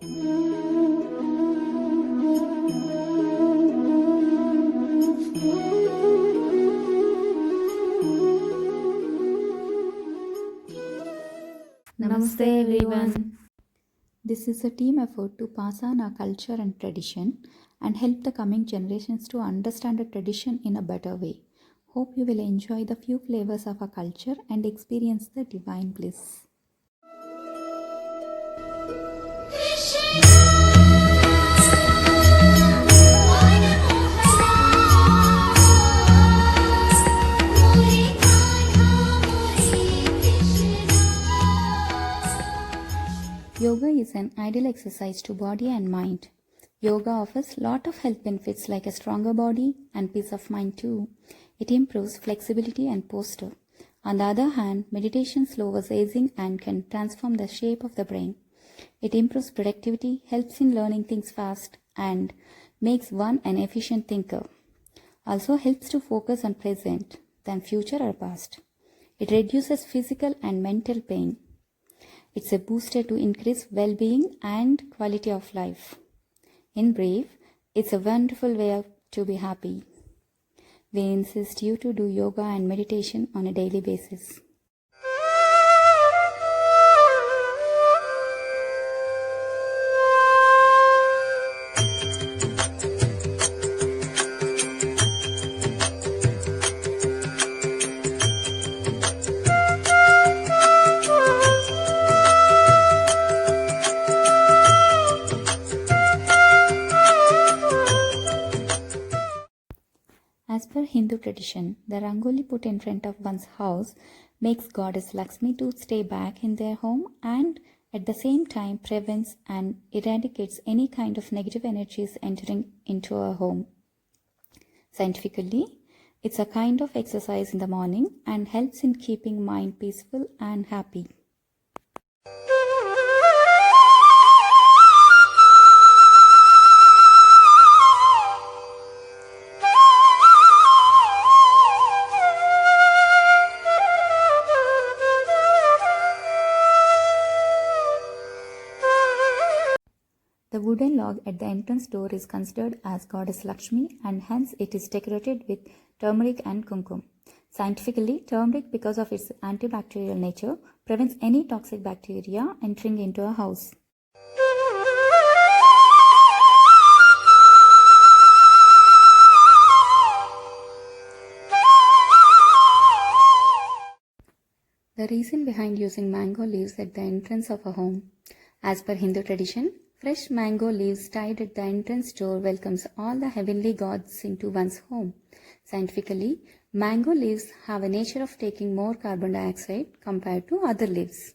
Namaste everyone. This is a team effort to pass on our culture and tradition and help the coming generations to understand the tradition in a better way. Hope you will enjoy the few flavors of our culture and experience the divine bliss. Yoga is an ideal exercise to body and mind. Yoga offers lot of health benefits like a stronger body and peace of mind too. It improves flexibility and posture. On the other hand, meditation slows aging and can transform the shape of the brain. It improves productivity, helps in learning things fast, and makes one an efficient thinker. Also helps to focus on present than future or past. It reduces physical and mental pain. It's a booster to increase well-being and quality of life. In brief, it's a wonderful way to be happy. We insist you to do yoga and meditation on a daily basis. As per Hindu tradition, the rangoli put in front of one's house makes goddess Lakshmi to stay back in their home and at the same time prevents and eradicates any kind of negative energies entering into a home. Scientifically, it's a kind of exercise in the morning and helps in keeping mind peaceful and happy. The wooden log at the entrance door is considered as goddess Lakshmi and hence it is decorated with turmeric and kumkum. Scientifically, turmeric, because of its antibacterial nature, prevents any toxic bacteria entering into a house. The reason behind using mango leaves at the entrance of a home. As per Hindu tradition, fresh mango leaves tied at the entrance door welcomes all the heavenly gods into one's home. Scientifically, mango leaves have a nature of taking more carbon dioxide compared to other leaves.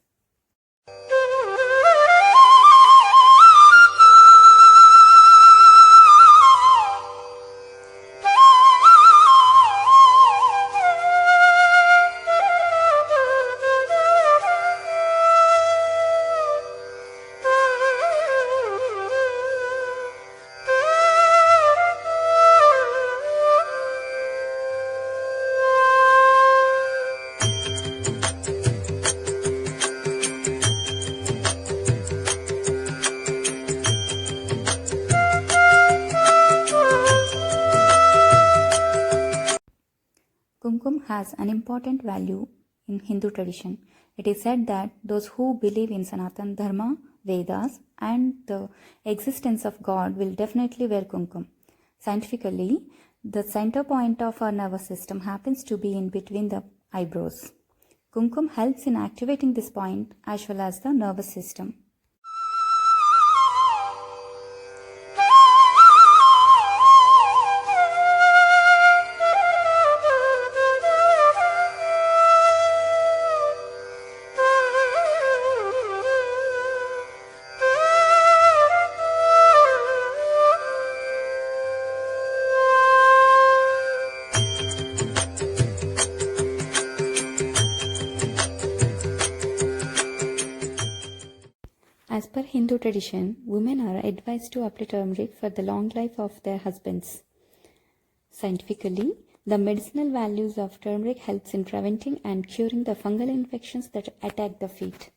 Kumkum has an important value in Hindu tradition. It is said that those who believe in Sanatana Dharma, Vedas, and the existence of God will definitely wear kumkum. Scientifically, the center point of our nervous system happens to be in between the eyebrows. Kumkum helps in activating this point as well as the nervous system. As per Hindu tradition, women are advised to apply turmeric for the long life of their husbands. Scientifically, the medicinal values of turmeric helps in preventing and curing the fungal infections that attack the feet.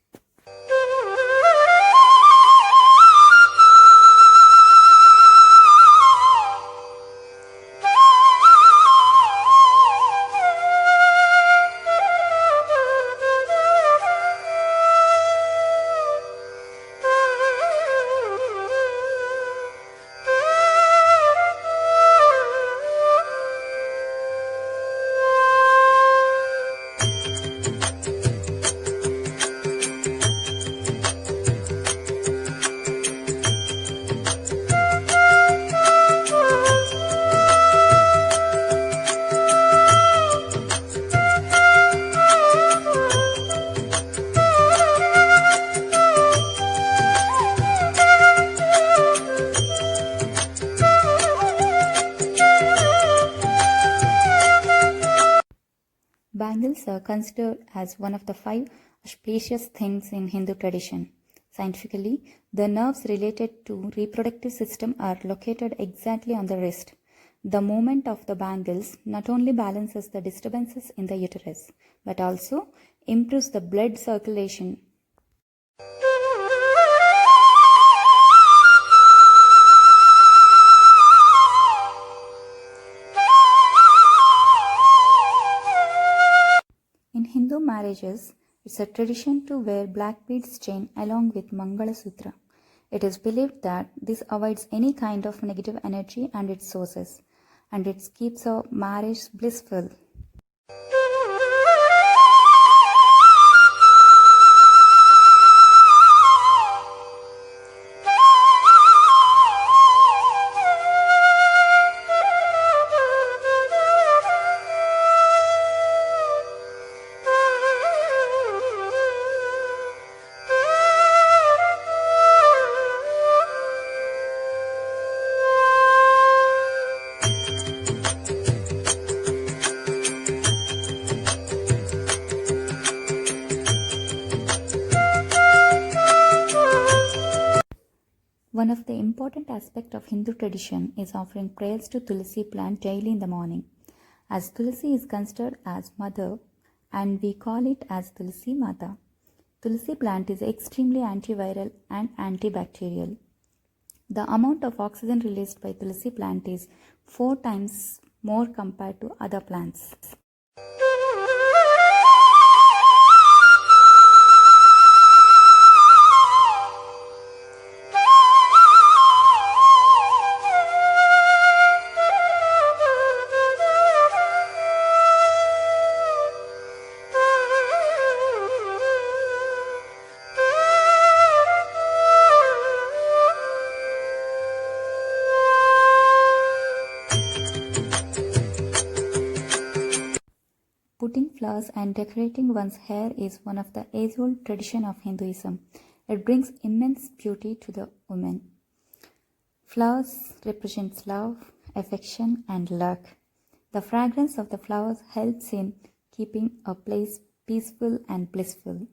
considered as one of the 5 auspicious things in Hindu tradition. Scientifically, the nerves related to reproductive system are located exactly on the wrist. The movement of the bangles not only balances the disturbances in the uterus, but also improves the blood circulation. In Hindu marriages, it's a tradition to wear black beads chain along with Mangala Sutra. It is believed that this avoids any kind of negative energy and its sources, and it keeps a marriage blissful. One of the important aspects of Hindu tradition is offering prayers to Tulsi plant daily in the morning, as Tulsi is considered as mother and we call it as Tulsi Mata. Tulsi plant is extremely antiviral and antibacterial. The amount of oxygen released by Tulsi plant is 4 times more compared to other plants. Putting flowers and decorating one's hair is one of the age-old tradition of Hinduism. It brings immense beauty to the woman. Flowers represents love, affection, and luck. The fragrance of the flowers helps in keeping a place peaceful and blissful.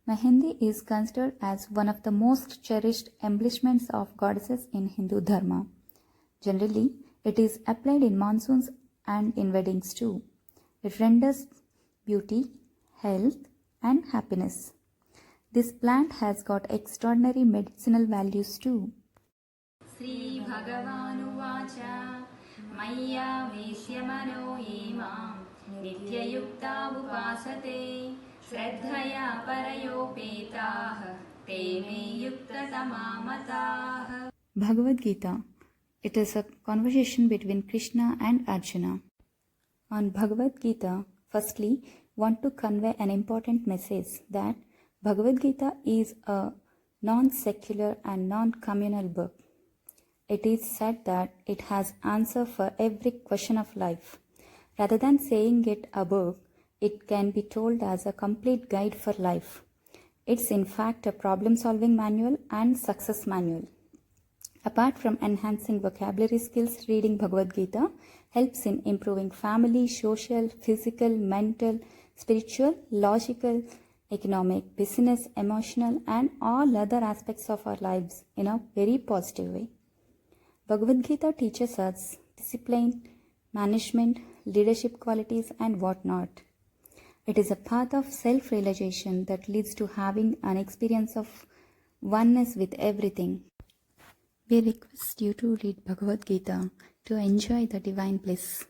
Mehendi is considered as one of the most cherished embellishments of goddesses in Hindu Dharma. Generally, it is applied in monsoons and in weddings too. It renders beauty, health, and happiness. This plant has got extraordinary medicinal values too. Sri Bhagavanuvacha Maya Vesyamano Yemam Nityayukta Upasate Shraddhaya Parayopetah Te Me Yukta Tamamatah. Bhagavad Gita. It is a conversation between Krishna and Arjuna. On Bhagavad Gita, firstly, want to convey an important message that Bhagavad Gita is a non-secular and non-communal book. It is said that it has answer for every question of life. Rather than saying it a book, it can be told as a complete guide for life. It's in fact a problem-solving manual and success manual. Apart from enhancing vocabulary skills, reading Bhagavad Gita helps in improving family, social, physical, mental, spiritual, logical, economic, business, emotional, and all other aspects of our lives in a very positive way. Bhagavad Gita teaches us discipline, management, leadership qualities, and whatnot. It is a path of self-realization that leads to having an experience of oneness with everything. We request you to read Bhagavad Gita to enjoy the divine bliss.